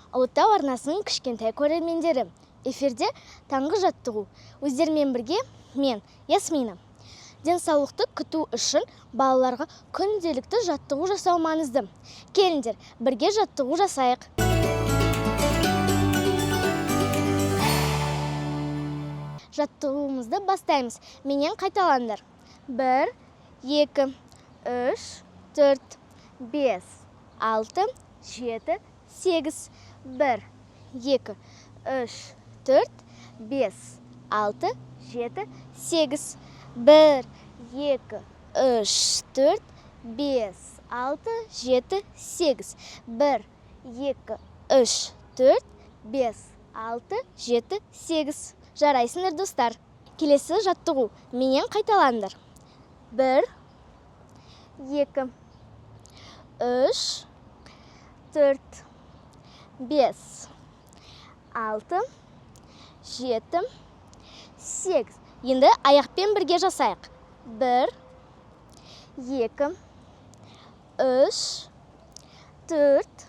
Ұлытау арнасының кішкентай көрермендері. Эфирде таңғы жаттығу. Өздерімен бірге мен, Ясмина. Денсаулықты күту үшін балаларға күнделікті жаттығу жасау маңызды. Келіңдер, бірге жаттығу жасайық. Жаттығуымызды бастаймыз. Менен қайталаңдар. 1, 2, 3, 4, 5, 6, 7, 8. 1, 2, 3, 4, 5, 6, 7, 8. 1, 2, 3, 4, 5, 6, 7, 8. 1, 2, 3, 4, 5, 6, 7, 8. Жарайсыңдар, достар. Келесі жаттығу. Менен қайталаңдар. 1, 2, 3, 4, 5, 6, 7, 8. Енді аяқпен бірге жасайық. 1, 2, 3, 4,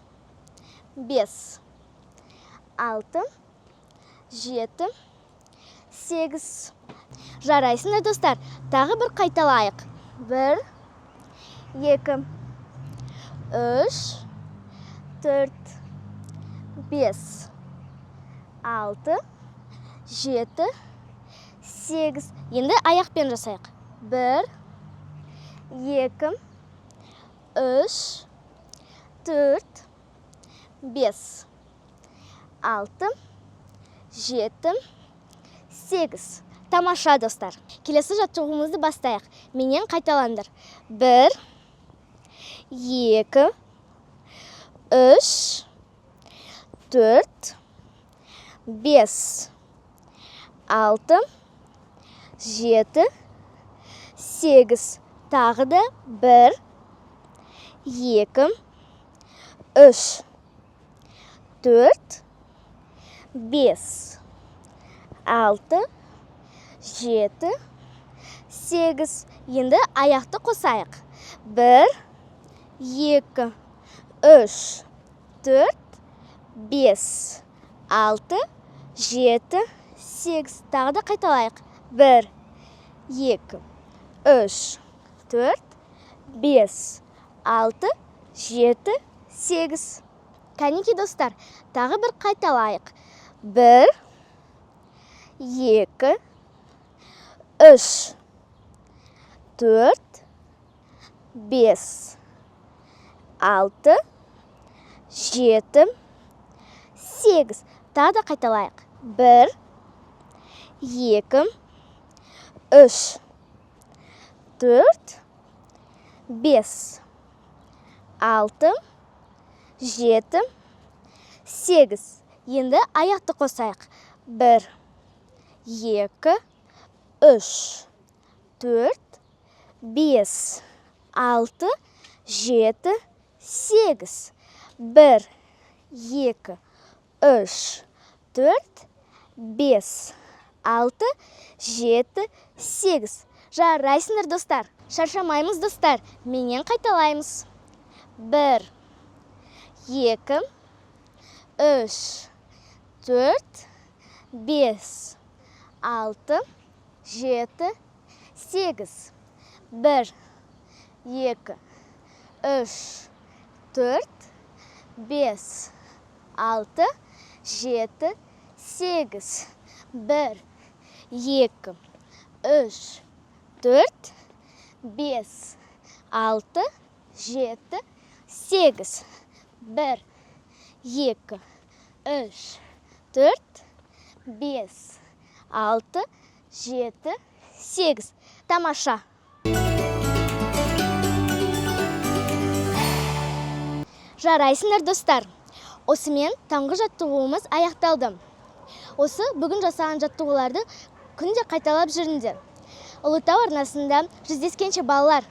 5, 6, 7, 8. Жарайсыңдар, достар. Тағы бір қайталайық. 1, 2, 3, 4, 5, 6, 7, 8. Енді аяқпен жасайық. 1, 2, 3, 4, 5, 6, 7, 8. Тамаша, достар. Келесі жаттығуымызды бастайық. Менен қайталаңдар. 1, 2, 3, 4, 5, 6, 7, 8. Тағы да 1, 2, 3, 4, 5, 6, 7, 8. Енді аяқты қосайық. 1, 2, 3, 4, 5, 6, 7, 8. Тағы да қайталайық. 1, 2, 3, 4, 5, 6, 7, 8. Кәнеки, достар, тағы бір қайталайық. 1, 2, 3, 4, 5, 6, 7, 8. Тағы да қайталайық. 1, 2, 3, 4, 5, 6, 7, 8. Енді аяқты қосайық. 1, 2, 3, 4, 5, 6, 7, 8. 1, 2, 3, 4, 5, 6, 7, 8. Жарайсыңдар, достар. Шаршамаймыз, достар. Менен қайталаймыз. 1, 2, 3, 4, 5, 6, 7, 8. 1, 2, 3, 4, 5, 6, 7, 8. 1, 2, 3, 4, 5, 6, 7, 8. 1, 2, 3, 4, 5, 6, 7, 8. Тамаша. Жарайсыңдар, достар. Осымен таңғы жаттығуымыз аяқталды. Осы бүгін жасаған жаттығуларды күнде қайталап жүріңдер. Ұлытау арнасында жүздескенше балалар.